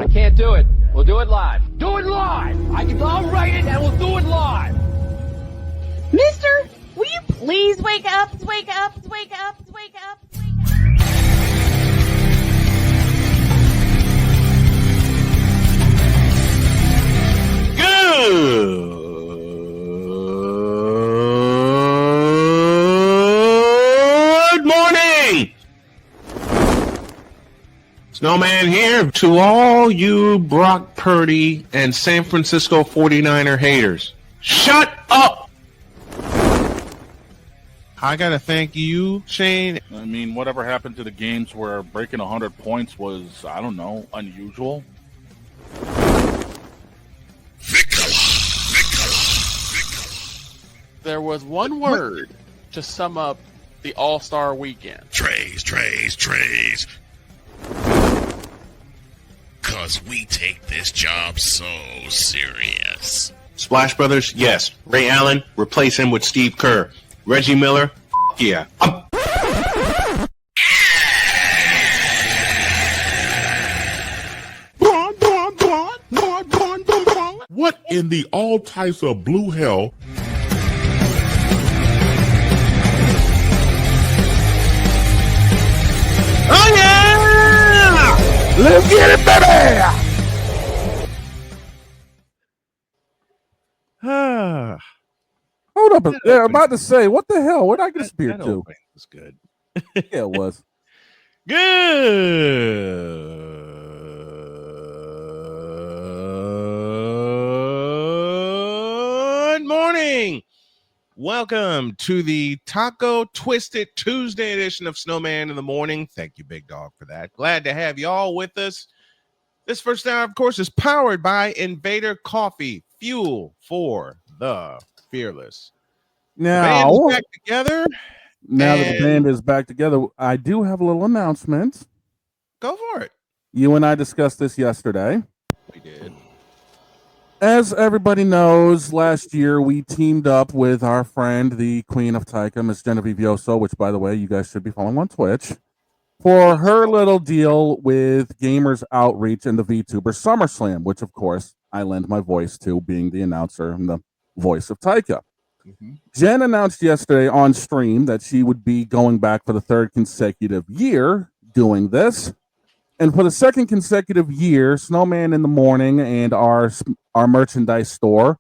I can't do it. We'll do it live. Do it live! I'll write it and we'll do it live! Mister, will you please wake up, wake up, wake up, wake up, wake up? Good morning! Snowman here to all you Brock Purdy and San Francisco 49er haters. Shut up! I gotta thank you, Shane. I mean, whatever happened to the games where breaking 100 points was, I don't know, unusual? There was one word to sum up the All-Star weekend. Trays. Cause we take this job so serious. Splash Brothers, yes. Ray Allen, replace him with Steve Kerr. Reggie Miller, yeah. What in the all types of blue hell? Oh yeah! Let's get it, baby! Hold up. Yeah, I'm about to say, what the hell? Where'd I get a spear that to? opening was good. Yeah, it was. Good morning. Welcome to the Taco Twisted Tuesday edition of Snowman in the Morning. Thank you, Big Dog, for that. Glad to have you all with us. This first hour, of course, is powered by Invader Coffee, fuel for the fearless. Now, The band is back together. Now that the band is back together, I do have a little announcement. Go for it. You and I discussed this yesterday. We did. As everybody knows, last year we teamed up with our friend, the Queen of Taika, Miss Genevieve Yoso, which, by the way, you guys should be following on Twitch, for her little deal with Gamers Outreach and the VTuber SummerSlam, which, of course, I lend my voice to, being the announcer and the voice of Taika. Jen announced yesterday on stream that she would be going back for the third consecutive year doing this. And for the second consecutive year, Snowman in the Morning and our merchandise store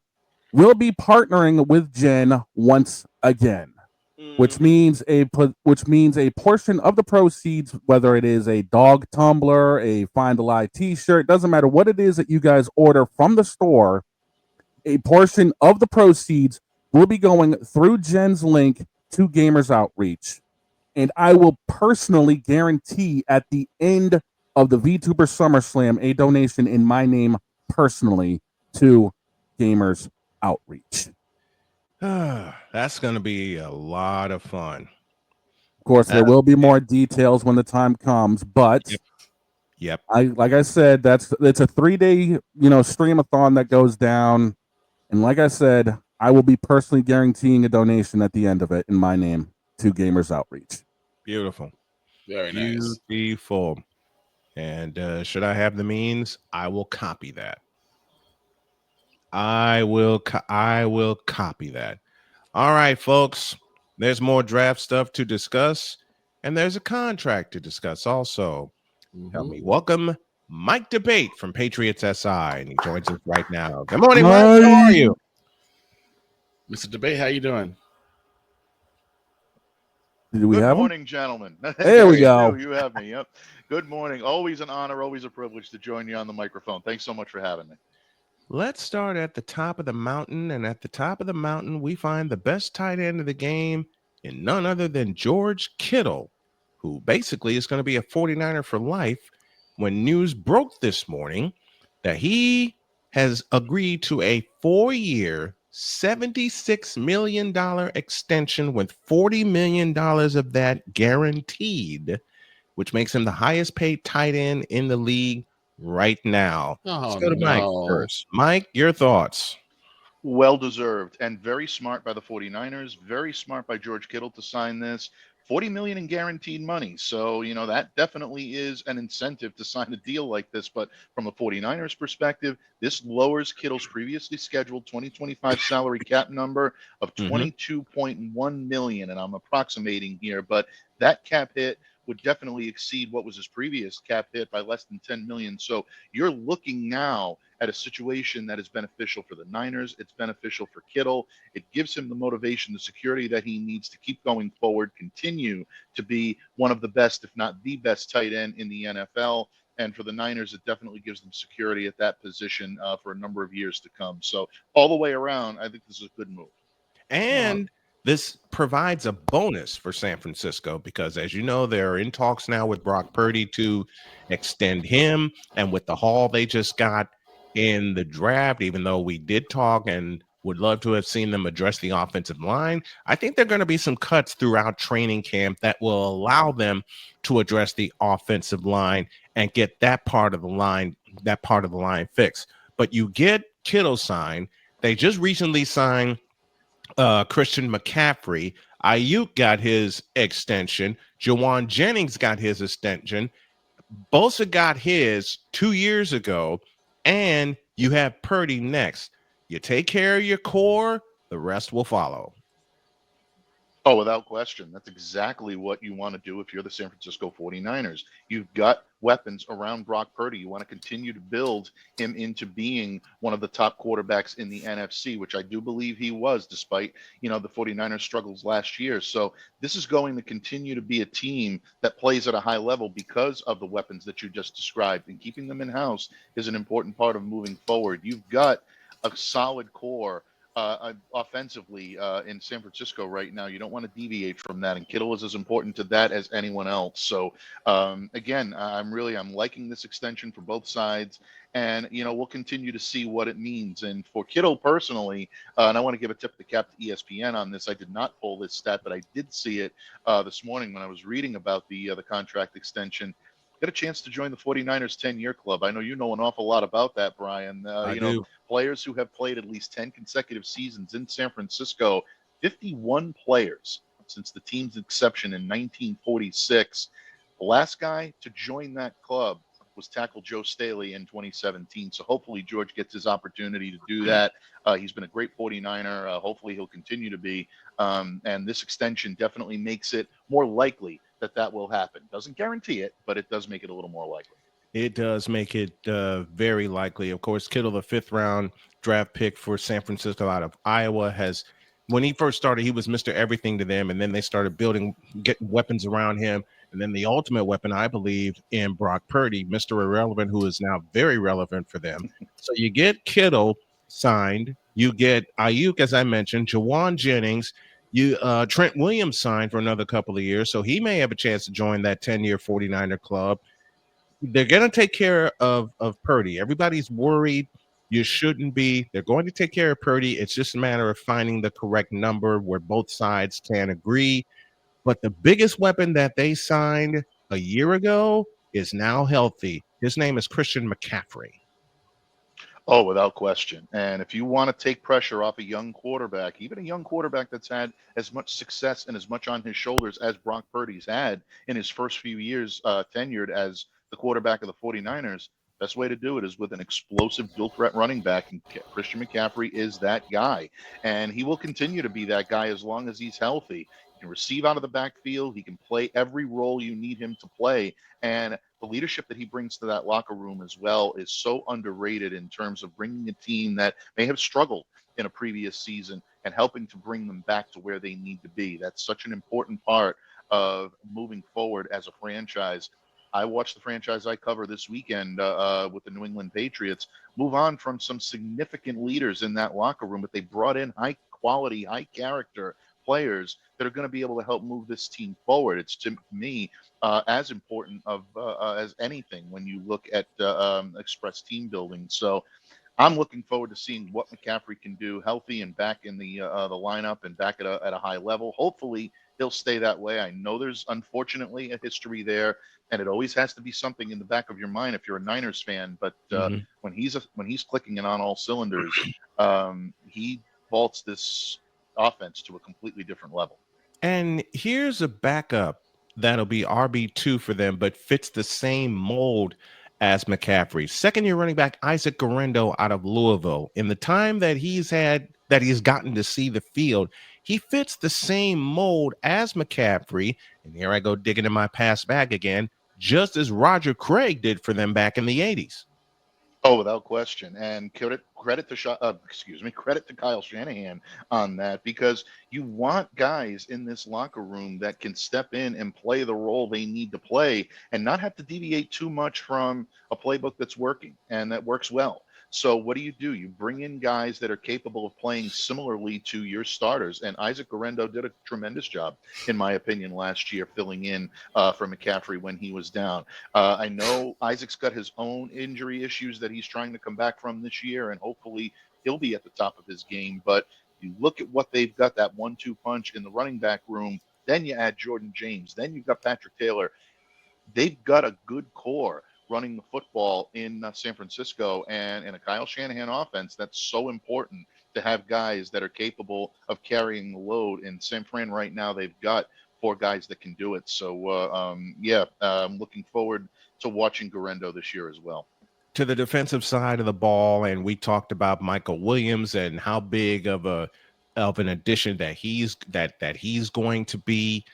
will be partnering with Jen once again, which means a portion of the proceeds, whether it is a dog tumbler, a Find a Lie t-shirt, doesn't matter what it is that you guys order from the store, a portion of the proceeds will be going through Jen's link to Gamers Outreach. And I will personally guarantee at the end of the VTuber SummerSlam a donation in my name personally to Gamers Outreach. That's going to be a lot of fun. Of course, there will be more details when the time comes, but Yep. like I said, it's a 3-day, streamathon that goes down. And like I said, I will be personally guaranteeing a donation at the end of it in my name to Gamers Outreach. Beautiful. Very nice. Beautiful. And should I have the means, I will copy that. I will copy that. All right, folks. There's more draft stuff to discuss, and there's a contract to discuss also. Help me welcome Mike Debate from Patriots SI, and he joins us right now. Good morning, Mike. How are you? Mr. Debate, how you doing? Do we Good have morning, gentlemen. There we go. You have me. Yep. Good morning. Always an honor, always a privilege to join you on the microphone. Thanks so much for having me. Let's start at the top of the mountain, and at the top of the mountain, we find the best tight end of the game in none other than George Kittle, who basically is going to be a 49er for life when news broke this morning that he has agreed to a 4-year, $76 million extension with $40 million of that guaranteed, which makes him the highest paid tight end in the league right now. Let's go to Mike first. Mike, your thoughts? Well deserved and very smart by the 49ers. Very smart by George Kittle to sign this. $40 million in guaranteed money. So, that definitely is an incentive to sign a deal like this. But from a 49ers perspective, this lowers Kittle's previously scheduled 2025 salary cap number of $22.1 million. And I'm approximating here, but that cap hit would definitely exceed what was his previous cap hit by less than $10 million. So you're looking now at a situation that is beneficial for the Niners. It's beneficial for Kittle. It gives him the motivation, the security that he needs to keep going forward, continue to be one of the best, if not the best tight end in the NFL. And for the Niners, it definitely gives them security at that position for a number of years to come. So all the way around, I think this is a good move. And this provides a bonus for San Francisco because, as you know, they're in talks now with Brock Purdy to extend him. And with the haul they just got in the draft, even though we did talk and would love to have seen them address the offensive line, I think there are going to be some cuts throughout training camp that will allow them to address the offensive line and get that part of the line fixed. But you get Kittle signed. They just recently signed Christian McCaffrey. Ayuk got his extension. Jawan Jennings got his extension. Bosa got his 2 years ago. And you have Purdy next. You take care of your core, the rest will follow. Oh, without question. That's exactly what you want to do if you're the San Francisco 49ers. You've got weapons around Brock Purdy. You want to continue to build him into being one of the top quarterbacks in the NFC, which I do believe he was, despite, the 49ers struggles last year. So this is going to continue to be a team that plays at a high level because of the weapons that you just described. And keeping them in-house is an important part of moving forward. You've got a solid core offensively in San Francisco right now. You don't want to deviate from that, and Kittle is as important to that as anyone else. So again, I'm liking this extension for both sides, and we'll continue to see what it means. And for Kittle personally, and I want to give a tip of the cap to ESPN on this. I did not pull this stat, but I did see it this morning when I was reading about the contract extension. Got a chance to join the 49ers 10-year club. I know you know an awful lot about that, Brian. I do. Players who have played at least 10 consecutive seasons in San Francisco, 51 players since the team's inception in 1946. The last guy to join that club was tackle Joe Staley in 2017. So hopefully George gets his opportunity to do that. He's been a great 49er. Hopefully he'll continue to be. And this extension definitely makes it more likely that will happen. Doesn't guarantee it, but it does make it a little more likely. It does make it very likely. Of course, Kittle, the 5th round draft pick for San Francisco out of Iowa, when he first started, he was Mr. Everything to them. And then they started getting weapons around him. And then the ultimate weapon, I believe, in Brock Purdy, Mr. Irrelevant, who is now very relevant for them. So you get Kittle signed. You get Ayuk, as I mentioned, Jawan Jennings. Trent Williams signed for another couple of years, so he may have a chance to join that 10-year 49er club. They're going to take care of Purdy. Everybody's worried. You shouldn't be. They're going to take care of Purdy. It's just a matter of finding the correct number where both sides can agree. But the biggest weapon that they signed a year ago is now healthy. His name is Christian McCaffrey. Oh, without question. And if you want to take pressure off a young quarterback, even a young quarterback that's had as much success and as much on his shoulders as Brock Purdy's had in his first few years tenured as the quarterback of the 49ers, best way to do it is with an explosive dual threat running back. And Christian McCaffrey is that guy. And he will continue to be that guy as long as he's healthy. He can receive out of the backfield. He can play every role you need him to play. And the leadership that he brings to that locker room as well is so underrated in terms of bringing a team that may have struggled in a previous season and helping to bring them back to where they need to be. That's such an important part of moving forward as a franchise. I watched the franchise I cover this weekend with the New England Patriots move on from some significant leaders in that locker room, but they brought in high quality, high character players that are going to be able to help move this team forward. It's, to me, as important as anything when you look at express team building. So I'm looking forward to seeing what McCaffrey can do healthy and back in the lineup and back at a high level. Hopefully he'll stay that way. I know there's unfortunately a history there, and it always has to be something in the back of your mind if you're a Niners fan. But when he's clicking and on all cylinders, he vaults this offense to a completely different level. And here's a backup that'll be RB2 for them, but fits the same mold as McCaffrey. Second-year running back Isaac Guerendo out of Louisville. In the time that he's gotten to see the field, he fits the same mold as McCaffrey. And here I go digging in my past bag again, just as Roger Craig did for them back in the 80s. Oh, without question. And credit to Kyle Shanahan on that, because you want guys in this locker room that can step in and play the role they need to play and not have to deviate too much from a playbook that's working and that works well. So what do? You bring in guys that are capable of playing similarly to your starters. And Isaac Guerendo did a tremendous job, in my opinion, last year, filling in for McCaffrey when he was down. I know Isaac's got his own injury issues that he's trying to come back from this year, and hopefully he'll be at the top of his game. But you look at what they've got, that 1-2 punch in the running back room, then you add Jordan James, then you've got Patrick Taylor. They've got a good core running the football in San Francisco, and in a Kyle Shanahan offense, that's so important to have guys that are capable of carrying the load. In San Fran right now, they've got 4 guys that can do it. So, I'm looking forward to watching Guerendo this year as well. To the defensive side of the ball, and we talked about Michael Williams and how big of an addition that he's going to be.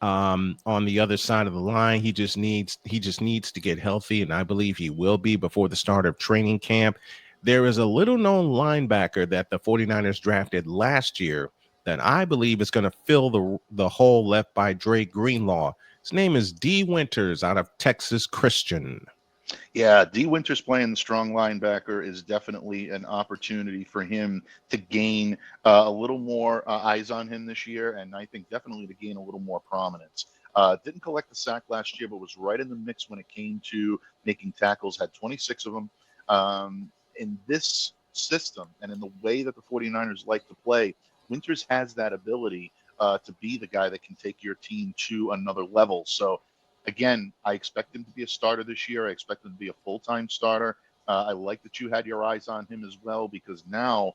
On the other side of the line, he just needs to get healthy, and I believe he will be before the start of training camp. There is a little known linebacker that the 49ers drafted last year that I believe is going to fill the hole left by Dre Greenlaw. His name is D. Winters out of Texas Christian. Yeah, D. Winters playing the strong linebacker is definitely an opportunity for him to gain a little more eyes on him this year, and I think definitely to gain a little more prominence. Didn't collect the sack last year, but was right in the mix when it came to making tackles, had 26 of them. In this system and in the way that the 49ers like to play, Winters has that ability to be the guy that can take your team to another level. So, again, I expect him to be a starter this year. I expect him to be a full-time starter. I like that you had your eyes on him as well, because now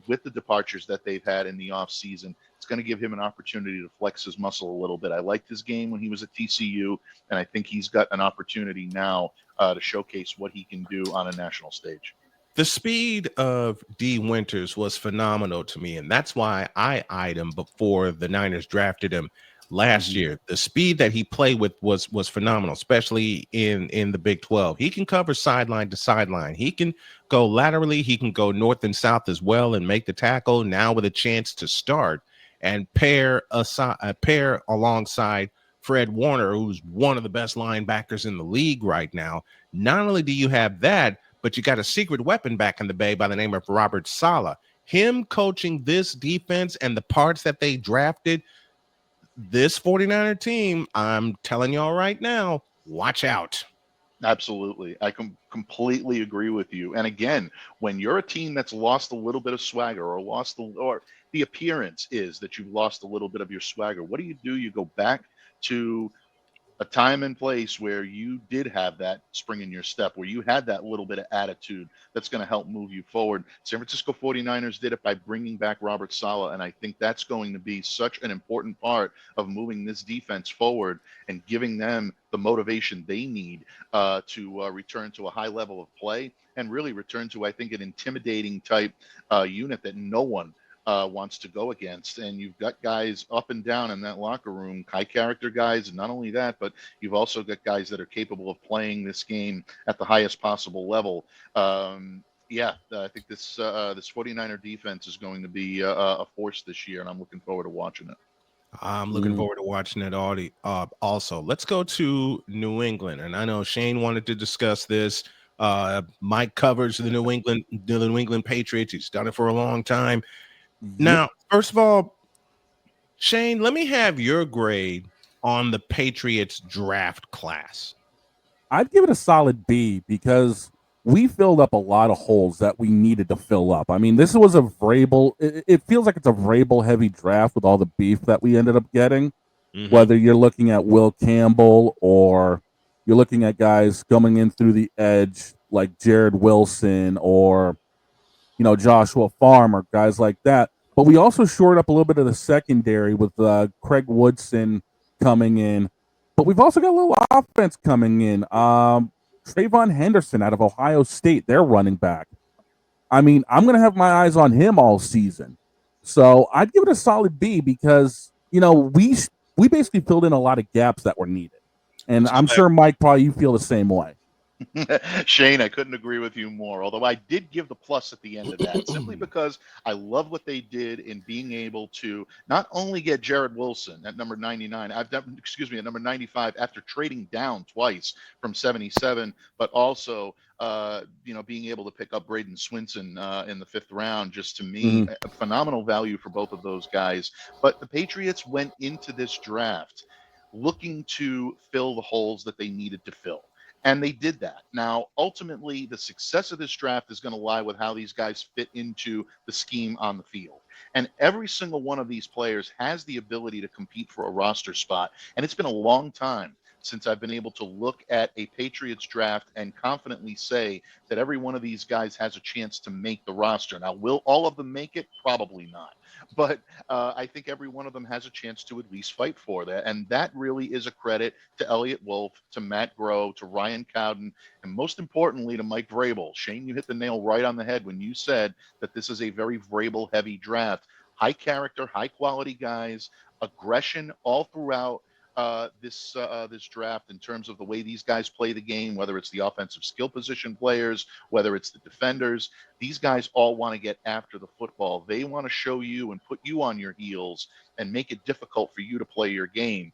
with the departures that they've had in the offseason, it's going to give him an opportunity to flex his muscle a little bit. I liked his game when he was at TCU, and I think he's got an opportunity now to showcase what he can do on a national stage. The speed of D. Winters was phenomenal to me, and that's why I eyed him before the Niners drafted him last year. The speed that he played with was phenomenal, especially in the Big 12. He can cover sideline to sideline. He can go laterally. He can go north and south as well and make the tackle, now with a chance to start and pair alongside Fred Warner, who's one of the best linebackers in the league right now. Not only do you have that, but you got a secret weapon back in the Bay by the name of Robert Saleh. Him coaching this defense and the parts that they drafted, this 49er team, I'm telling y'all right now, watch out. Absolutely. I completely agree with you. And again, when you're a team that's lost a little bit of swagger or the appearance is that you've lost a little bit of your swagger, what do? You go back to a time and place where you did have that spring in your step, where you had that little bit of attitude that's going to help move you forward. San Francisco 49ers did it by bringing back Robert Saleh, and I think that's going to be such an important part of moving this defense forward and giving them the motivation they need to return to a high level of play and really return to, I think, an intimidating type unit that no one wants to go against. And you've got guys up and down in that locker room, high character guys, and not only that, but you've also got guys that are capable of playing this game at the highest possible level. I think this 49er defense is going to be a force this year, and I'm looking forward to watching it. I'm looking forward to watching it also. Let's go to New England, and I know Shane wanted to discuss this. Mike covers the New England Patriots. He's done it for a long time. Now, first of all, Shane, let me have your grade on the Patriots draft class. I'd give it a solid B because we filled up a lot of holes that we needed to fill up. I mean, this was a Vrabel. It feels like it's a Vrabel heavy draft with all the beef that we ended up getting. Mm-hmm. Whether you're looking at Will Campbell or you're looking at guys coming in through the edge like Jared Wilson or Joshua Farmer, guys like that. But we also shored up a little bit of the secondary with Craig Woodson coming in. But we've also got a little offense coming in. Trayvon Henderson out of Ohio State, their running back. I mean, I'm going to have my eyes on him all season. So I'd give it a solid B because, you know, we basically filled in a lot of gaps that were needed. And I'm sure, Mike, probably you feel the same way. Shane, I couldn't agree with you more. Although I did give the plus at the end of that, simply because I love what they did in being able to not only get Jared Wilson at number 99, at number 95 after trading down twice from 77, but also being able to pick up Braden Swinson in the 5th round. Just to me, a phenomenal value for both of those guys. But the Patriots went into this draft looking to fill the holes that they needed to fill. And they did that. Now, ultimately, the success of this draft is going to lie with how these guys fit into the scheme on the field. And every single one of these players has the ability to compete for a roster spot. And it's been a long time since I've been able to look at a Patriots draft and confidently say that every one of these guys has a chance to make the roster. Now, will all of them make it? Probably not. But I think every one of them has a chance to at least fight for that. And that really is a credit to Elliott Wolf, to Matt Groh, to Ryan Cowden, and most importantly, to Mike Vrabel. Shane, you hit the nail right on the head when you said that this is a very Vrabel-heavy draft. High character, high-quality guys, aggression all throughout this draft in terms of the way these guys play the game, whether it's the offensive skill position players, whether it's the defenders. These guys all want to get after the football. They want to show you and put you on your heels and make it difficult for you to play your game.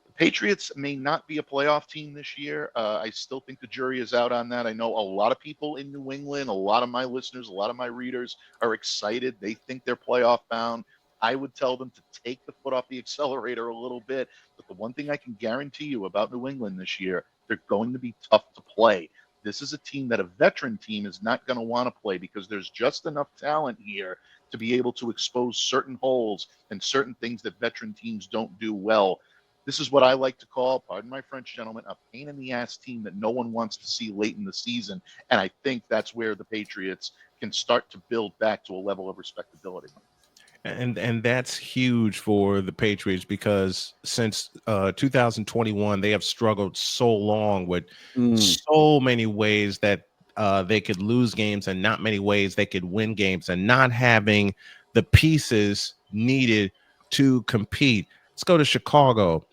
The Patriots may not be a playoff team this year. I still think the jury is out on that. I know a lot of people in New England, a lot of my listeners, a lot of my readers are excited. They think they're playoff bound. I would tell them to take the foot off the accelerator a little bit. But the one thing I can guarantee you about New England this year, they're going to be tough to play. This is a team that a veteran team is not going to want to play because there's just enough talent here to be able to expose certain holes and certain things that veteran teams don't do well. This is what I like to call, pardon my French, gentlemen, a pain-in-the-ass team that no one wants to see late in the season. And I think that's where the Patriots can start to build back to a level of respectability. And that's huge for the Patriots because since 2021, they have struggled so long with so many ways that they could lose games and not many ways they could win games and not having the pieces needed to compete. Let's go to Chicago.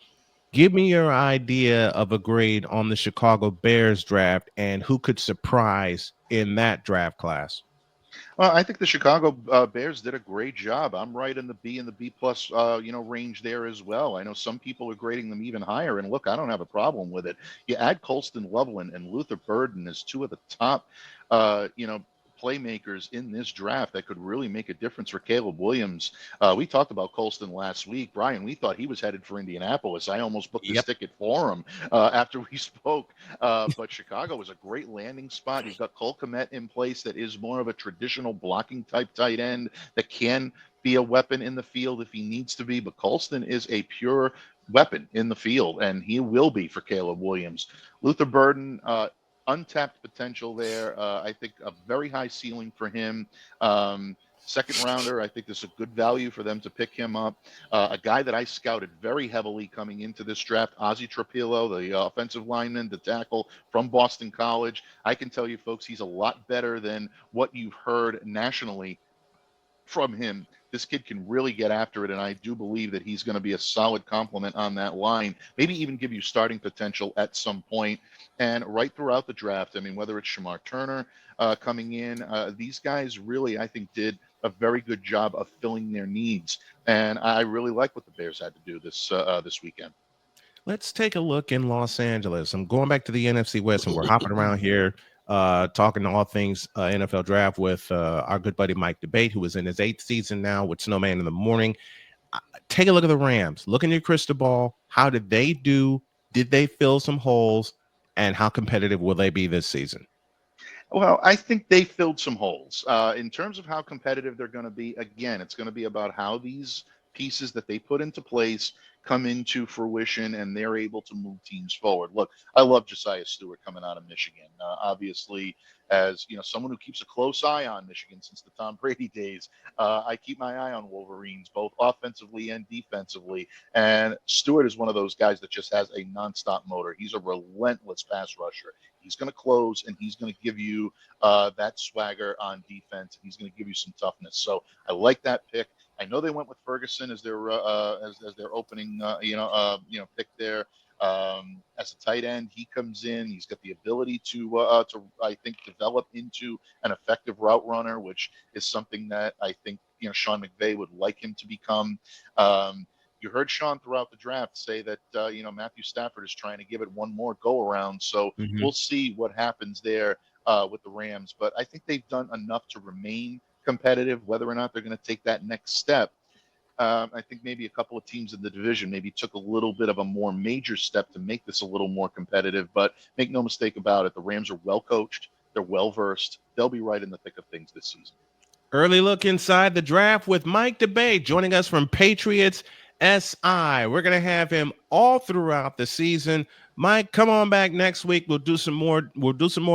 Give me your idea of a grade on the Chicago Bears draft and who could surprise in that draft class. Well, I think the Chicago Bears did a great job. I'm right in the B and the B plus, range there as well. I know some people are grading them even higher, and look, I don't have a problem with it. You add Colston Loveland and Luther Burden as two of the top, playmakers in this draft that could really make a difference for Caleb Williams. We talked about Colston last week. Brian, we thought he was headed for Indianapolis. I almost booked his ticket for him after we spoke. But Chicago is a great landing spot. You've got Cole Kmet in place that is more of a traditional blocking type tight end that can be a weapon in the field if he needs to be. But Colston is a pure weapon in the field, and he will be for Caleb Williams. Luther Burden, untapped potential there. I think a very high ceiling for him. Second rounder, I think there's a good value for them to pick him up. A guy that I scouted very heavily coming into this draft, Ozzie Trapillo, the offensive lineman, the tackle from Boston College. I can tell you, folks, he's a lot better than what you've heard nationally from him. This kid can really get after it, and I do believe that he's going to be a solid complement on that line, maybe even give you starting potential at some point. And right throughout the draft, I mean, whether it's Shamar Turner coming in, these guys really, I think, did a very good job of filling their needs. And I really like what the Bears had to do this weekend. Let's take a look in Los Angeles. I'm going back to the NFC West, and we're hopping around here talking all things NFL draft with our good buddy Mike Debate, who is in his 8th season now with Snowman in the morning. Take a look at the Rams. Look in your crystal ball. How did they do? Did they fill some holes? And how competitive will they be this season? Well, I think they filled some holes. In terms of how competitive they're going to be, again, it's going to be about how these pieces that they put into place come into fruition and they're able to move teams forward. Look, I love Josiah Stewart coming out of Michigan. Obviously, as someone who keeps a close eye on Michigan since the Tom Brady days, I keep my eye on Wolverines, both offensively and defensively. And Stewart is one of those guys that just has a nonstop motor. He's a relentless pass rusher. He's going to close, and he's going to give you that swagger on defense. He's going to give you some toughness. So I like that pick. I know they went with Ferguson as their opening pick there. As a tight end, he comes in. He's got the ability to I think develop into an effective route runner, which is something that I think Sean McVay would like him to become. You heard Sean throughout the draft say that Matthew Stafford is trying to give it one more go around. So we'll see what happens there with the Rams. But I think they've done enough to remain competitive. Whether or not they're going to take that next step, I think maybe a couple of teams in the division maybe took a little bit of a more major step to make this a little more competitive. But make no mistake about it, the Rams are well coached. They're well versed. They'll be right in the thick of things this season. Early look inside the draft with Mike DeBay joining us from Patriots SI. We're going to have him all throughout the season. Mike, come on back next week. We'll do some more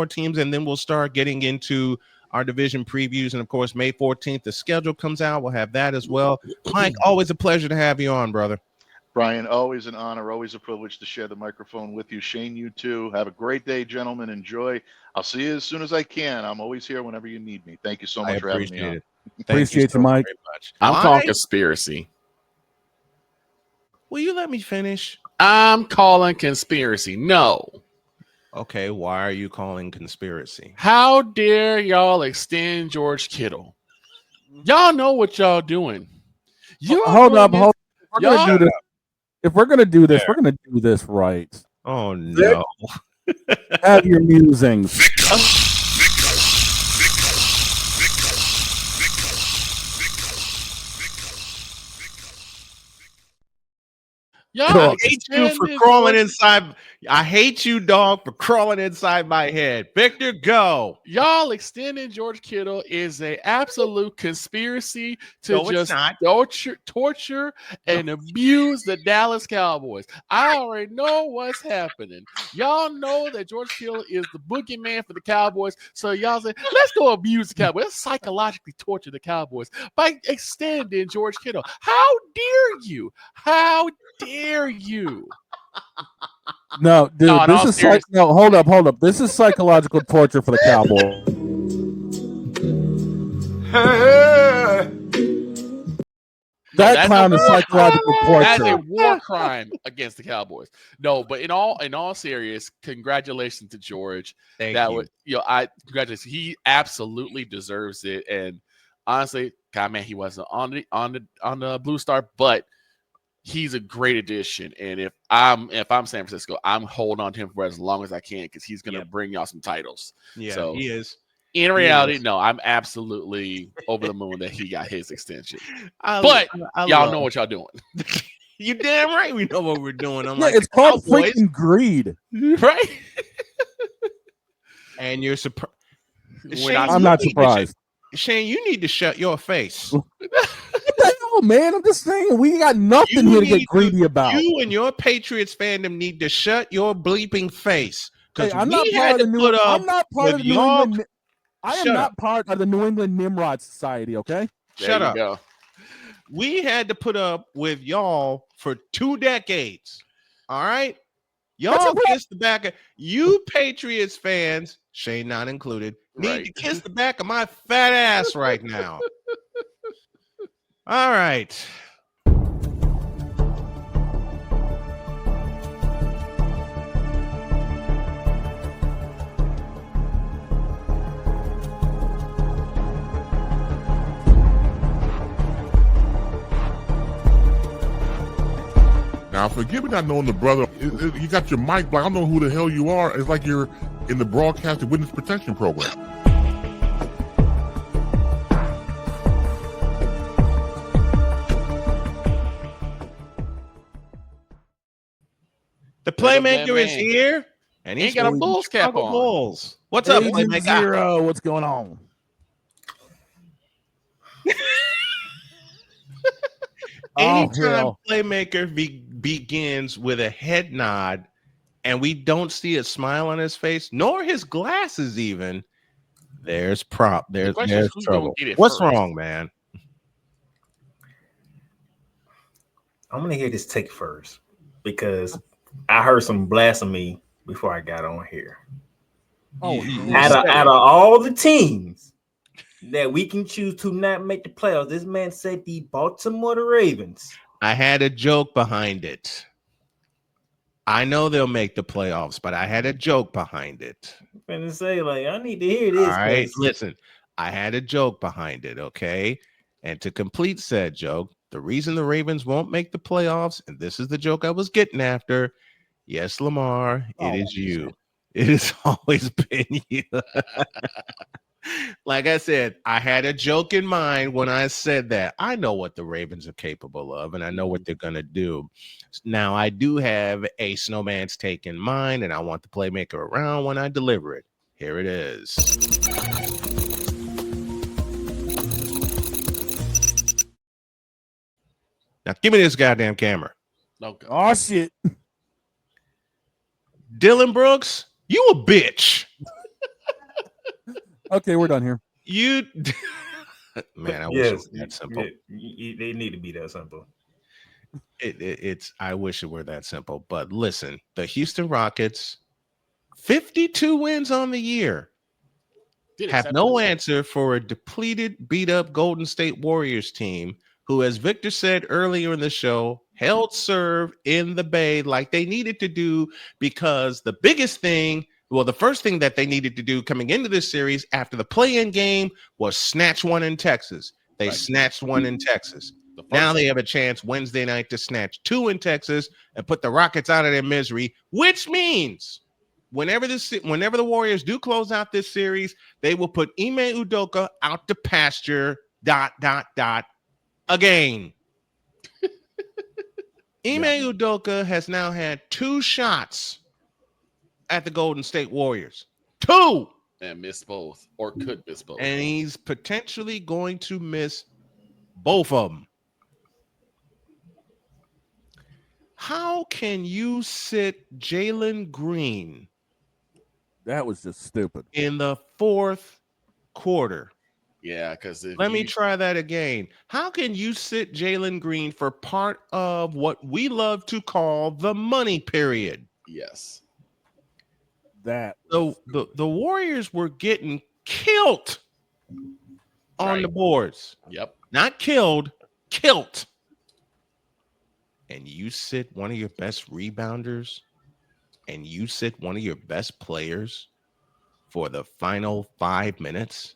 teams, and then we'll start getting into our division previews. And of course, May 14th, the schedule comes out. We'll have that as well. Mike, always a pleasure to have you on, brother. Brian, always an honor, always a privilege to share the microphone with you. Shane, you too. Have a great day, gentlemen. Enjoy. I'll see you as soon as I can. I'm always here whenever you need me. Thank you so much for having me on. Appreciate you, Mike. I'm calling conspiracy. Will you let me finish? I'm calling conspiracy. No. Okay, why are you calling conspiracy? How dare y'all extend George Kittle? Y'all know what y'all doing. Hold up. If we're gonna do this, we're gonna do this right. Oh no. Have your musings. I hate you for crawling inside. I hate you, dog, for crawling inside my head. Victor, go. Y'all extending George Kittle is an absolute conspiracy to just torture and abuse the Dallas Cowboys. I already know what's happening. Y'all know that George Kittle is the boogeyman for the Cowboys. So y'all say, let's go abuse the Cowboys. Let's psychologically torture the Cowboys by extending George Kittle. How dare you? How dare you? No, dude, hold up. This is psychological torture for the Cowboys. That clown is psychological torture. That's a war crime against the Cowboys. No, but in all serious, congratulations to George. Congratulations. He absolutely deserves it. And honestly, God, man, he wasn't on the Blue Star, but he's a great addition, and if I'm San Francisco, I'm holding on to him for as long as I can because he's going to bring y'all some titles. Yeah, so he is. In reality, no, I'm absolutely over the moon that he got his extension. But y'all know what y'all doing. You damn right we know what we're doing. It's called freaking greed, right? And you're surprised. I'm not surprised. Shane, you need to shut your face. Oh man, I'm just saying we got nothing here to get greedy about. You and your Patriots fandom need to shut your bleeping face. Hey, I'm not part of the New England. I am not part of the New England Nimrod Society. Okay, shut up. Go. We had to put up with y'all for 2 decades. All right, y'all kiss the back of you Patriots fans, Shane not included, need to kiss the back of my fat ass right now. All right. Now, forgive me not knowing the brother. You got your mic black. I don't know who the hell you are. It's like you're in the broadcasting witness protection program. The Playmaker is here, and he's got a Bulls cap on. Bulls. What's up, Playmaker? Zero. What's going on? Anytime Playmaker begins with a head nod and we don't see a smile on his face, nor his glasses even, there's trouble. What's wrong, man? I'm going to hear this take first because I heard some blasphemy before I got on here. Out of all the teams that we can choose to not make the playoffs, this man said the Baltimore Ravens. I had a joke behind it. I know they'll make the playoffs, but I had a joke behind it. I'm going to say, I need to hear this. All right, listen. I had a joke behind it, okay? And to complete said joke, the reason the Ravens won't make the playoffs, and this is the joke I was getting after, yes, Lamar, it is you. It has always been you. Like I said, I had a joke in mind when I said that. I know what the Ravens are capable of, and I know what they're going to do. Now, I do have a Snowman's take in mind, and I want the Playmaker around when I deliver it. Here it is. Now, give me this goddamn camera. Okay. Oh, shit. Dillon Brooks, you a bitch. Okay, we're done here. Man, I wish it was that simple. They need to be that simple. It's. I wish it were that simple. But listen, the Houston Rockets, 52 wins on the year, have no answer for a depleted, beat-up Golden State Warriors team who, as Victor said earlier in the show, held serve in the Bay like they needed to do because the biggest thing. Well, the first thing that they needed to do coming into this series after the play-in game was snatch one in Texas. They snatched one in Texas. Now they have a chance Wednesday night to snatch two in Texas and put the Rockets out of their misery, which means whenever the Warriors do close out this series, they will put Ime Udoka out to pasture, ... again. Ime Udoka has now had 2 shots at the Golden State Warriors. 2! And missed both, or could miss both. And he's potentially going to miss both of them. How can you sit Jalen Green? That was just stupid. In the 4th quarter. Yeah, because let me try that again. How can you sit Jalen Green for part of what we love to call the money period? Yes. That the Warriors were getting killed on the boards. Yep. Not killed, killed. And you sit one of your best rebounders and you sit one of your best players for the final 5 minutes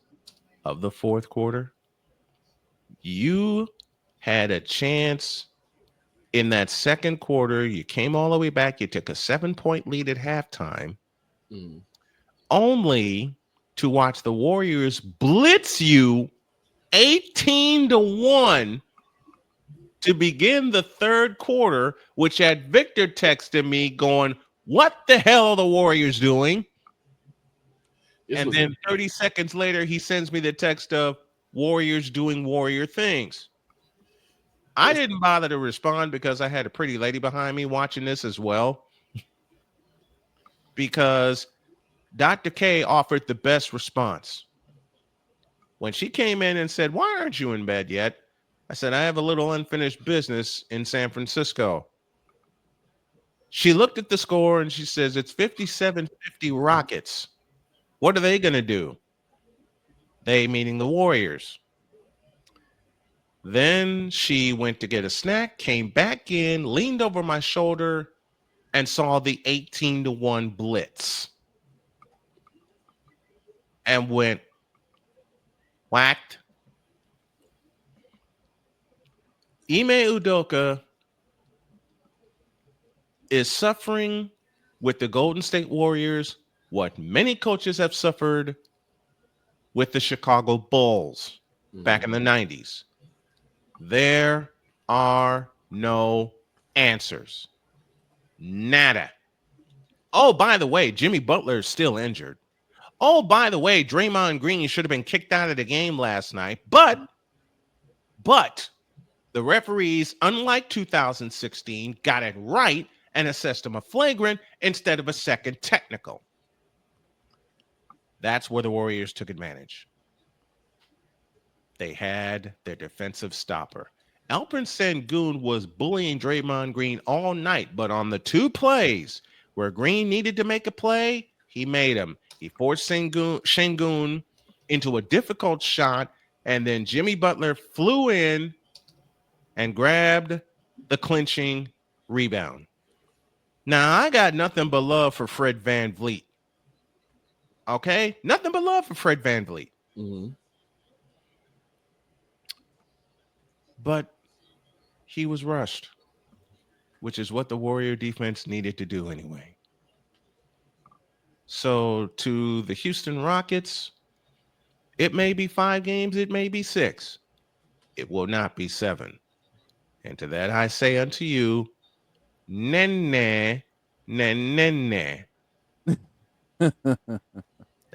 of the 4th quarter. You had a chance in that 2nd quarter. You came all the way back. You took a 7-point lead at halftime. Only to watch the Warriors blitz you 18-1 to begin the 3rd quarter, which had Victor texted me going, what the hell are the Warriors doing? And then 30 seconds later, he sends me the text of Warriors doing Warrior things. I didn't bother to respond because I had a pretty lady behind me watching this as well. Because Dr. K offered the best response. When she came in and said, why aren't you in bed yet? I said, I have a little unfinished business in San Francisco. She looked at the score and she says, it's 57-50 Rockets. What are they going to do? They meaning the Warriors. Then she went to get a snack, came back in, leaned over my shoulder, and saw the 18-1 blitz. And went, whacked. Ime Udoka is suffering with the Golden State Warriors what many coaches have suffered with the Chicago Bulls back in the 90s. There are no answers. Nada. Oh, by the way, Jimmy Butler is still injured. Oh, by the way, Draymond Green should have been kicked out of the game last night. But The referees, unlike 2016, got it right and assessed him a flagrant instead of a second technical. That's where the Warriors took advantage. They had their defensive stopper. Alperen Sengun was bullying Draymond Green all night, but on the 2 plays where Green needed to make a play, he made him. He forced Sengun into a difficult shot, and then Jimmy Butler flew in and grabbed the clinching rebound. Now, I got nothing but love for Fred VanVleet. Okay? Nothing but love for Fred VanVleet. Mm-hmm. But he was rushed, which is what the Warrior defense needed to do anyway. So to the Houston Rockets, it may be 5 games, it may be 6. It will not be 7. And to that I say unto you, nene, nene. Now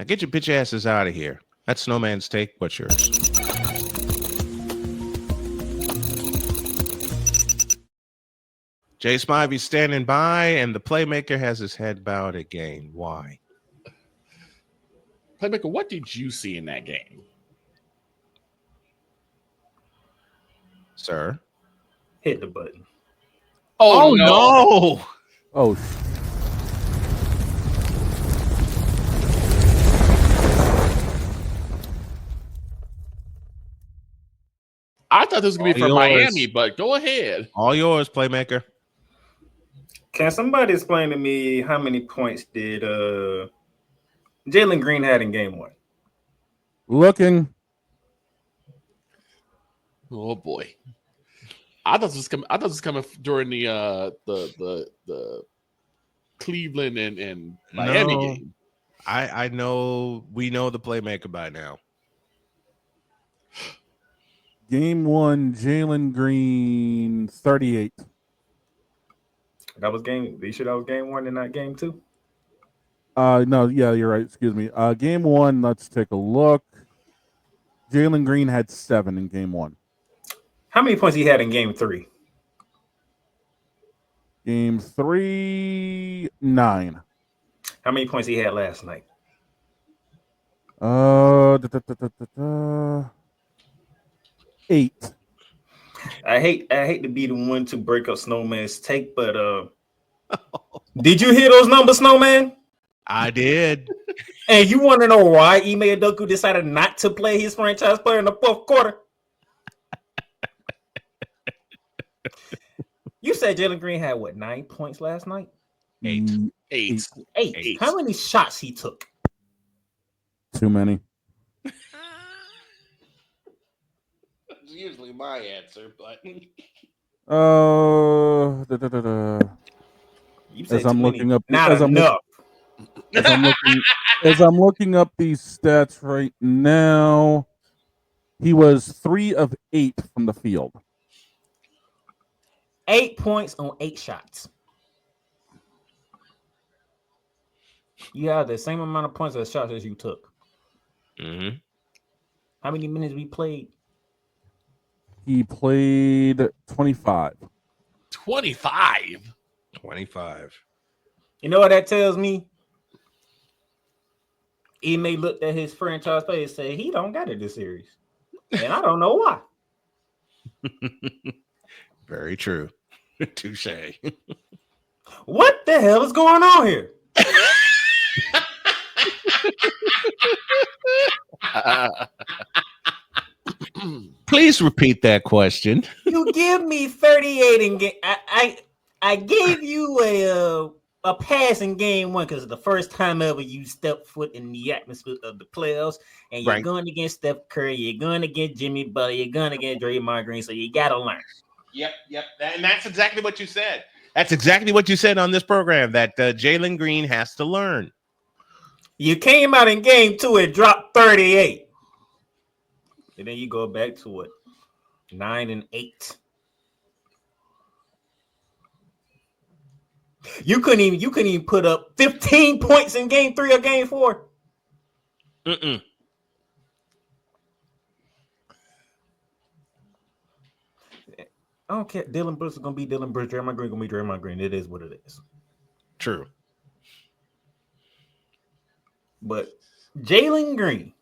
get your bitch asses out of here. That's Snowman's take. What's yours? Jay Spivey's standing by, and the playmaker has his head bowed again. Why? Playmaker, what did you see in that game? Sir? Hit the button. Oh no! Oh, I thought this was going to be All for yours. Miami, but go ahead. All yours, playmaker. Can somebody explain to me how many points did Jalen Green had in game 1? looking. Oh boy. I thought this was coming during the Cleveland and Miami game. I know we know the playmaker by now. Game 1, Jalen Green, 38. That was game. Are you sure that was game 1 and not game 2? No, yeah, you're right. Excuse me. Game 1, let's take a look. Jalen Green had 7 in game 1. How many points he had in game 3? Game 3, 9. How many points he had last night? 8. I hate to be the one to break up Snowman's take, but did you hear those numbers, Snowman? I did. And you want to know why Ime Udoka decided not to play his franchise player in the 4th quarter? You said Jalen Green had what, 9 points last night? 8. 8. 8. How many shots he took? Too many. That's usually my answer, but You said as I'm too looking many. up, Not as enough. as I'm looking up these stats right now, he was 3 of 8 from the field. 8 points on 8 shots. You have the same amount of points as shots as you took. Mm-hmm. How many minutes we played? He played 25. 25. 25. You know what that tells me? Ime looked at his franchise player and said, he don't got it this series. And I don't know why. Very true. Touche. What the hell is going on here? Please repeat that question. You give me 38 in game. I gave you a pass in game 1 because it's the first time ever you stepped foot in the atmosphere of the playoffs, and you're going against Steph Curry, you're going against Jimmy Butler, you're going against Draymond Green, so you gotta learn. Yep. And that's exactly what you said. That's exactly what you said on this program, that Jalen Green has to learn. You came out in game 2 and dropped 38. And then you go back to what? 9 and 8. You couldn't even put up 15 points in game 3 or game 4. Mm-mm. I don't care. Dillon Brooks is gonna be Dillon Brooks. Draymond Green gonna be Draymond Green. It is what it is. True. But Jalen Green,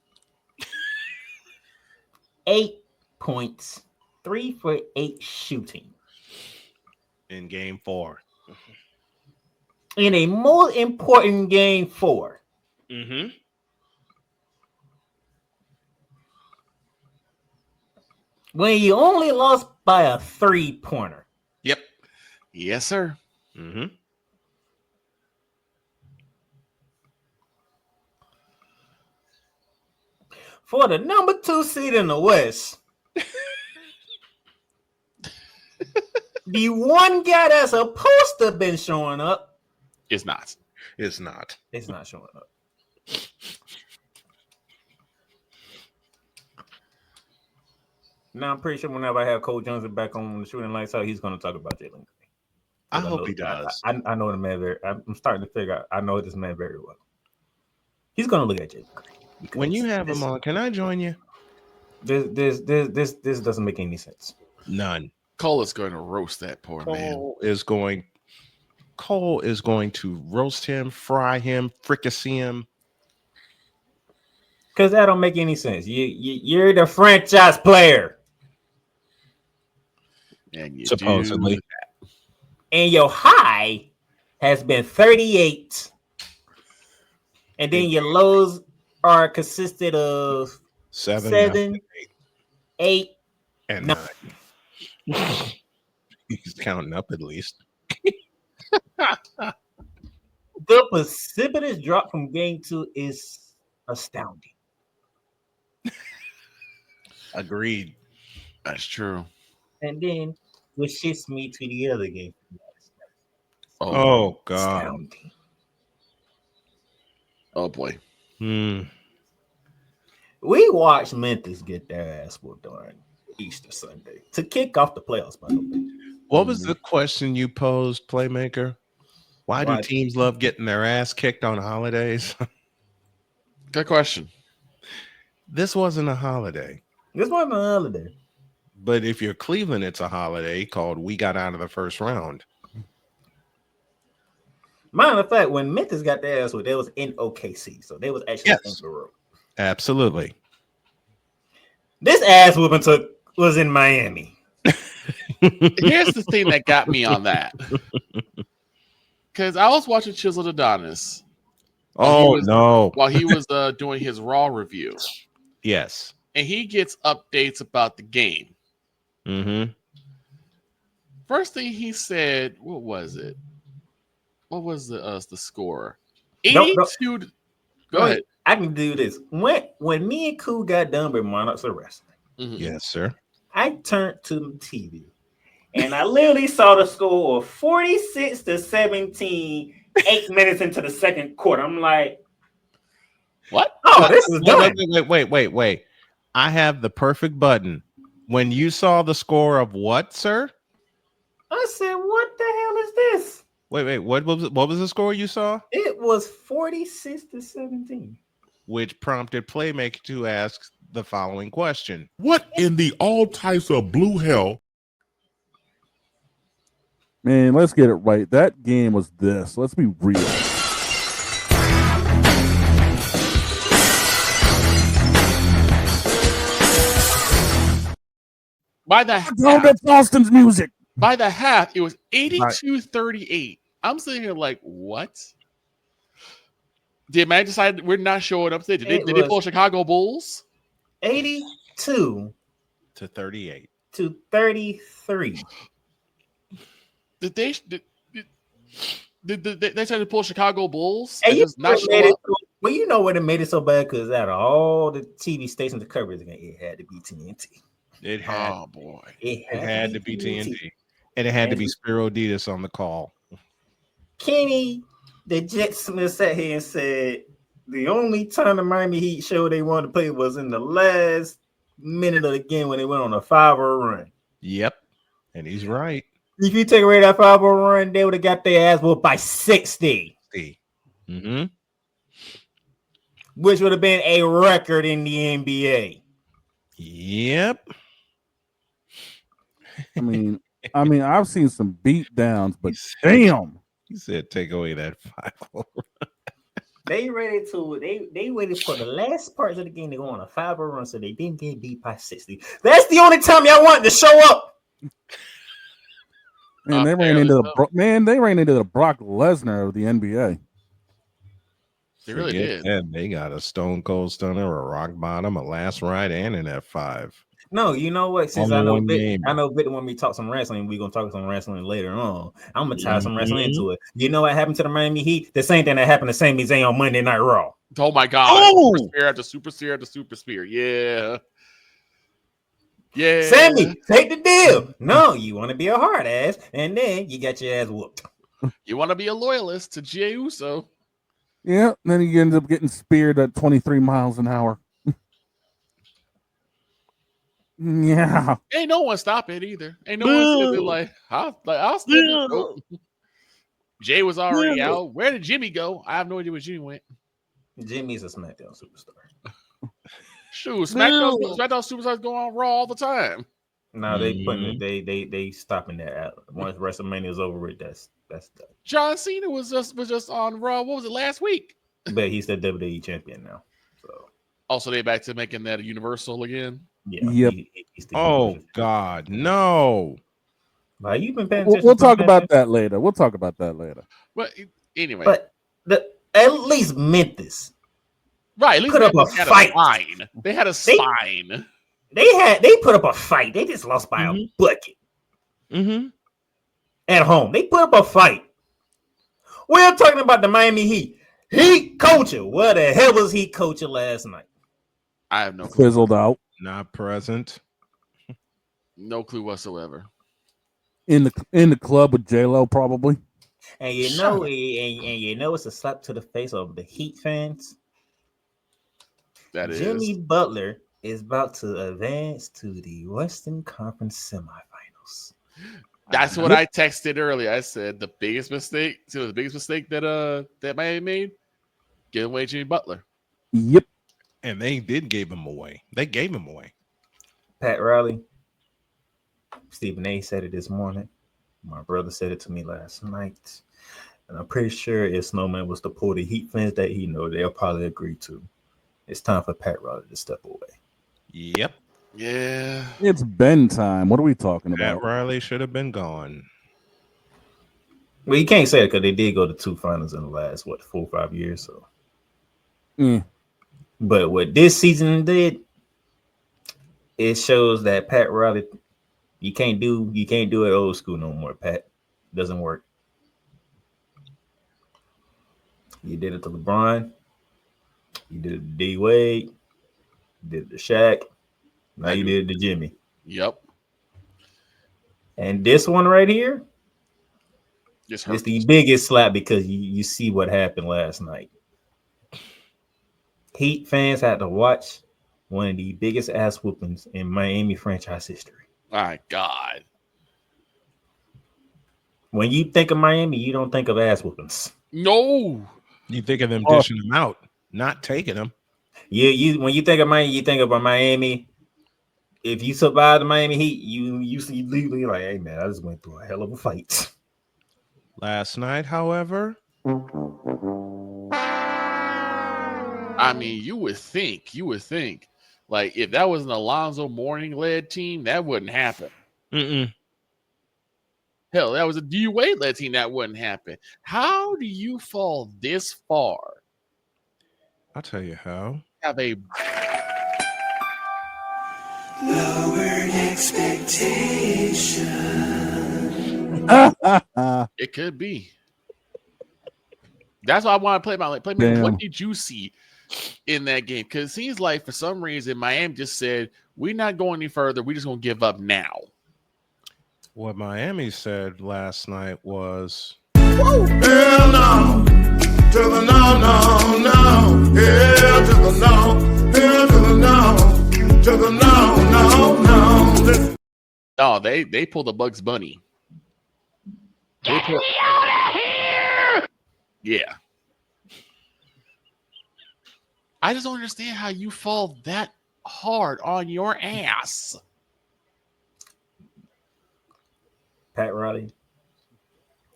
8 points, 3 for 8 shooting In game 4. in a more important game 4. Mm-hmm. When you only lost by a 3-pointer. Yep. Yes, sir. Mm-hmm. For the number 2 seed in the West, the one guy that's supposed to have been showing up It's not. It's not. is not showing up. Now, I'm pretty sure whenever I have Cole Jones back on the shooting lights out, he's going to talk about Jalen Green. I hope he does. I know the man I'm starting to figure out. I know this man very well. He's going to look at Jalen Green. When you have him on, can I join you? This doesn't make any sense. None. Cole is going to roast that poor man. Cole is going to roast him, fry him, fricassee him. Because that don't make any sense. You're the franchise player. And you Supposedly. And your high has been 38. And then your lows are consisted of 7, 8, and 9. 9. He's counting up at least. The precipitous drop from game 2 is astounding. Agreed. That's true. And then which shifts me to the other game. Oh God. Astounding. Oh boy. We watched Memphis get their ass whooped on Easter Sunday to kick off the playoffs, by the way. What was the question you posed, Playmaker? Why do teams love getting their ass kicked on holidays? Good question. This wasn't a holiday. This wasn't a holiday. But if you're Cleveland, it's a holiday called we got out of the first round. Matter of fact, when Memphis got their ass whooped, they was in OKC. So they was actually on the road. Absolutely. This ass whooping was in Miami. Here's the thing that got me on that. Because I was watching Chisel Adonis. While he was doing his Raw review. Yes. And he gets updates about the game. Mm-hmm. First thing he said, what was it? What was the score? 82. Go ahead. I can do this. When me and Koo got done with Monarchs of Wrestling, yes, sir. I turned to the TV and I literally saw the score of 46-17, 8 minutes into the second quarter. I'm like, what? Oh, this is done. Wait. I have the perfect button. When you saw the score of what, sir? I said, what the hell is this? Wait. What was the score you saw? It was 46-17. Which prompted Playmaker to ask the following question. What in the all types of blue hell? Man, let's get it right. That game was this. Let's be real. By the half, that's Austin's music. By the half, it was 82-38. I'm sitting here like, what? Did man decide we're not showing up today? Did they pull Chicago Bulls? 82 to 38 to 33. Did they try to pull Chicago Bulls? And you not made it, well, you know what it made it so bad? Because out of all the TV stations to cover it had to be TNT. It had, oh boy, it had to be TNT, and it had to be Spiro Ditas on the call. Kenny, the Jet Smith sat here and said the only time the Miami Heat show they wanted to play was in the last minute of the game when they went on a 5-0 run. Yep, and he's right. If you take away that 5-0 run, they would have got their ass whooped by 60. Mm-hmm. Which would have been a record in the NBA. Yep. I mean, I mean, I've seen some beat downs, but damn. He said, "Take away that 5-0." They ready to they waited for the last parts of the game to go on a 5-0 run, so they didn't get beat by 60. That's the only time y'all wanted to show up. Man, they ran into the Brock Lesnar of the NBA. They really did. And they got a Stone Cold Stunner, a Rock Bottom, a Last Ride, and an F5. No, you know what? Since Only I know one Victor when we talk some wrestling, we're gonna talk some wrestling later on. I'm gonna tie some wrestling into it. You know what happened to the Miami Heat? The same thing that happened to Sami Zayn on Monday Night Raw. Oh my God! Super spear after super spear after super spear. Yeah. Sammy, take the deal. No, you want to be a hard ass, and then you got your ass whooped. You want to be a loyalist to Jey Uso. Yeah, then he ends up getting speared at 23 miles an hour. Yeah. Ain't no one stop it either. Ain't no one sitting there like, I'll still Jay was already out. Where did Jimmy go? I have no idea where Jimmy went. Jimmy's a SmackDown superstar. Shoot, SmackDown superstars go on Raw all the time. No, they stopping that out. Once WrestleMania is over with, that's done. John Cena was just on Raw. What was it, last week? But he's the WWE champion now. So also they back to making that a Universal again. Yeah. Yep. Oh God, no. Well, you've been paying We'll talk about that later. But anyway, but at least Memphis, right? At least put up a fight. They had a spine. They put up a fight. They just lost by a bucket. At home, they put up a fight. We're talking about the Miami Heat. Heat coaching. What the hell was he coaching last night? I have no clue. Fizzled out. Not present. No clue whatsoever. In the club with J-Lo, probably. And you know, it's a slap to the face of the Heat fans. That is Jimmy Butler is about to advance to the Western Conference semifinals. That's what I texted earlier. I said the biggest mistake. So the biggest mistake that Miami made, giving away Jimmy Butler. Yep. And they did give him away. They gave him away. Pat Riley, Stephen A. said it this morning. My brother said it to me last night. And I'm pretty sure if Snowman was to pull the Heat fans that he know, they'll probably agree to. It's time for Pat Riley to step away. Yep. Yeah. It's Ben time. What are we talking about? Pat Riley should have been gone. Well, you can't say it because they did go to 2 finals in the last, 4 or 5 years. So, But what this season did, it shows that Pat Riley, you can't do it old school no more, Pat. Doesn't work. You did it to LeBron. You did it to D Wade. You did it to Shaq. Now you did it to Jimmy. Yep. And this one right here, it's the biggest slap because you see what happened last night. Heat fans had to watch one of the biggest ass whoopings in Miami franchise history. My God. When you think of Miami, you don't think of ass whoopings. No. You think of them dishing them out, not taking them. You when you think of Miami, you think about Miami. If you survive the Miami Heat, you legally like, hey man, I just went through a hell of a fight. Last night, however, I mean, you would think, like if that was an Alonzo Mourning led team, that wouldn't happen. Hell, that was a D Wade led team, that wouldn't happen. How do you fall this far? I'll tell you how. Have a lowered expectation. It could be. That's why I want to play my Playmaker. What did you see in that game? Because it seems like for some reason Miami just said, we're not going any further. We're just going to give up now. What Miami said last night was, Hell no. To the no, no, no. Hell to the no. Hell to the no. To the no, no, no. No, they pulled a Bugs Bunny. Get me out of here! Yeah. I just don't understand how you fall that hard on your ass. Pat Riley, it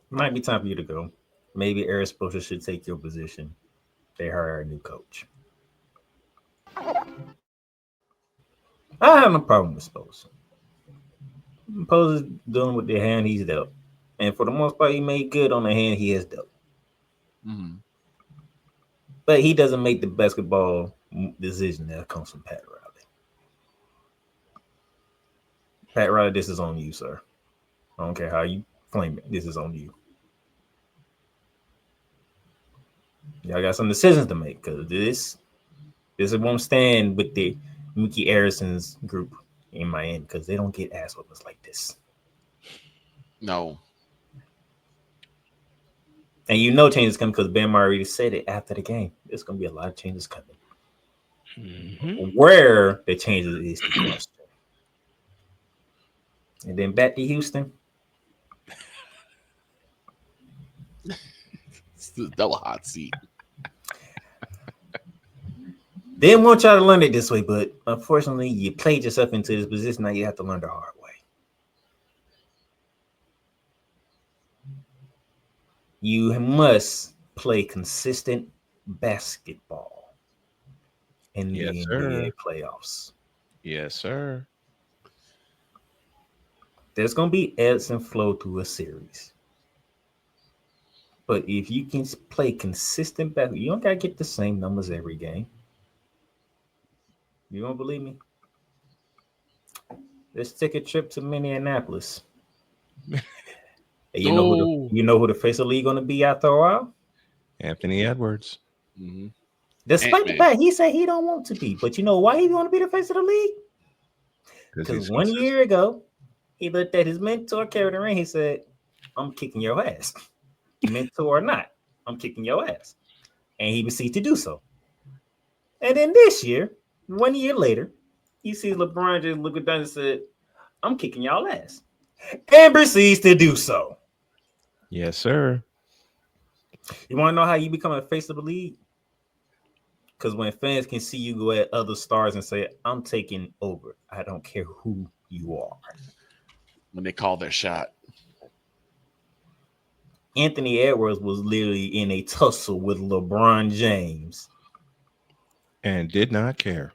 might be time for you to go. Maybe Eric Spoelstra should take your position. They hire a new coach. I have no problem with Spoelstra. Spoelstra's dealing with the hand he's dealt. And for the most part, he made good on the hand he has dealt. Mm-hmm. But he doesn't make the basketball decision that comes from Pat Riley. Pat Riley, this is on you, sir. I don't care how you claim it. This is on you. Y'all got some decisions to make because this won't stand with the Mickey Arison's group in Miami because they don't get ass whoopers like this. No. And you know changes coming because Ben already said it after the game. There's going to be a lot of changes coming. Mm-hmm. Where the changes is the question. And then back to Houston. It's the double hot seat. Didn't want y'all to learn it this way, but unfortunately, you played yourself into this position. Now you have to learn the hard way. You must play consistent basketball in the NBA playoffs. Yes, sir. There's going to be ebbs and flow through a series. But if you can play consistent basketball, you don't got to get the same numbers every game. You don't believe me? Let's take a trip to Minneapolis. You know who the face of the league going to be after a while? Anthony Edwards. Mm-hmm. Despite the fact he said he don't want to be, but you know why he want to be the face of the league? Because 1 year ago, he looked at his mentor carry the ring. He said, "I'm kicking your ass, mentor or not. I'm kicking your ass," and he proceeded to do so. And then this year, 1 year later, he sees LeBron just looking down and said, "I'm kicking y'all ass," and proceeds to do so. Yes, sir. You want to know how you become a face of the league? Because when fans can see you go at other stars and say, "I'm taking over. I don't care who you are." When they call their shot. Anthony Edwards was literally in a tussle with LeBron James. And did not care.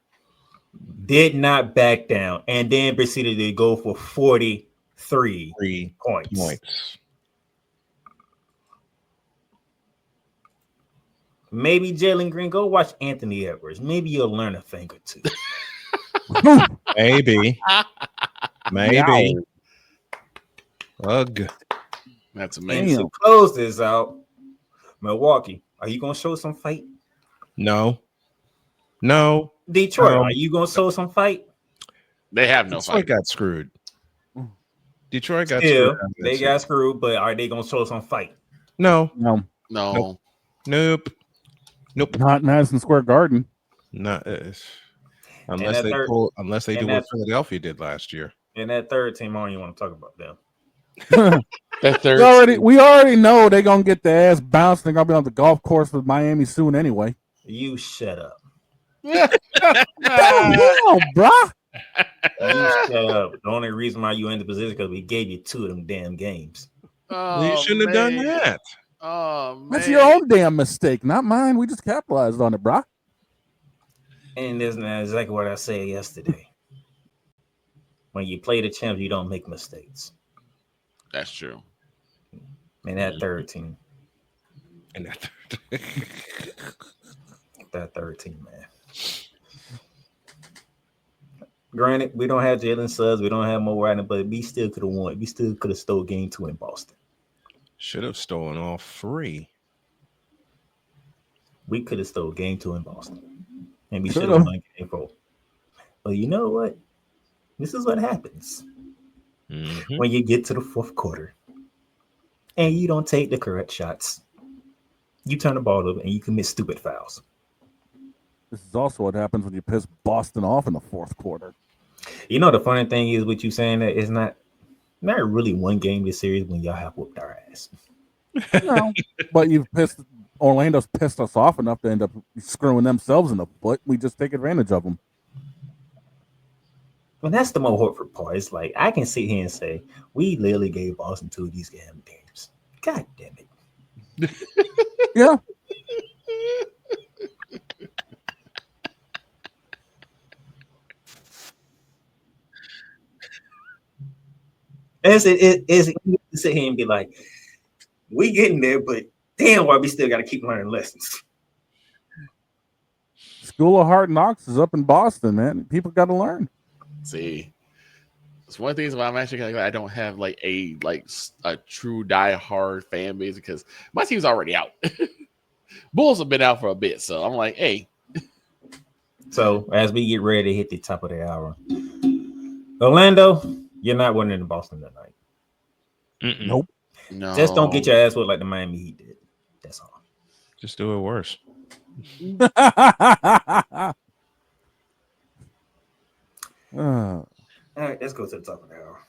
Did not back down. And then proceeded to go for 43 points. Maybe Jalen Green, go watch Anthony Edwards. Maybe you'll learn a thing or two. Maybe. Ugh. That's amazing. And to close this out, Milwaukee, are you going to show some fight? No. Detroit, are you going to show some fight? They have no Detroit fight. got screwed. Detroit got screwed. They got screwed, but are they going to show some fight? No. No. Nope. Not Madison Square Garden. Not unless they do what Philadelphia did last year. And that third team, I don't even want to talk about them. We already know they're gonna get their ass bounced. They're gonna be on the golf course with Miami soon anyway. You shut up. Damn, bruh. You shut up. The only reason why you in the position because we gave you 2 of them damn games. You shouldn't have done that. Oh, man. That's your own damn mistake, not mine. We just capitalized on it, bruh. And that's exactly what I said yesterday. When you play the champs, you don't make mistakes. That's true. And that third team. That third team, man. Granted, we don't have Jalen Suggs, we don't have Mo Wagner, but we still could have won. We still could have stole game 2 in Boston. Should have stolen all 3. We could have stole game 2 in Boston. And we should have won game 4. But you know what? This is what happens when you get to the fourth quarter and you don't take the correct shots. You turn the ball over and you commit stupid fouls. This is also what happens when you piss Boston off in the fourth quarter. You know, the funny thing is with you saying that it's not really one game this series when y'all have whooped our ass. No, but Orlando's pissed us off enough to end up screwing themselves in the foot. We just take advantage of them. Well, that's the more Horford part. It's like I can sit here and say we literally gave Boston 2 of these damn games. God damn it. Yeah. It's you sit here and be like, we getting there, but damn, why we still got to keep learning lessons. School of Hard Knocks is up in Boston, man. People got to learn. See, it's one of the things why I'm actually kind of glad I don't have like a true die-hard fan base because my team's already out. Bulls have been out for a bit, so I'm like, hey. So as we get ready to hit the top of the hour, Orlando, you're not winning in Boston tonight. Nope. No. Just don't get your ass whipped like the Miami Heat did. That's all. Just do it worse. All right, let's go to the top of the hour.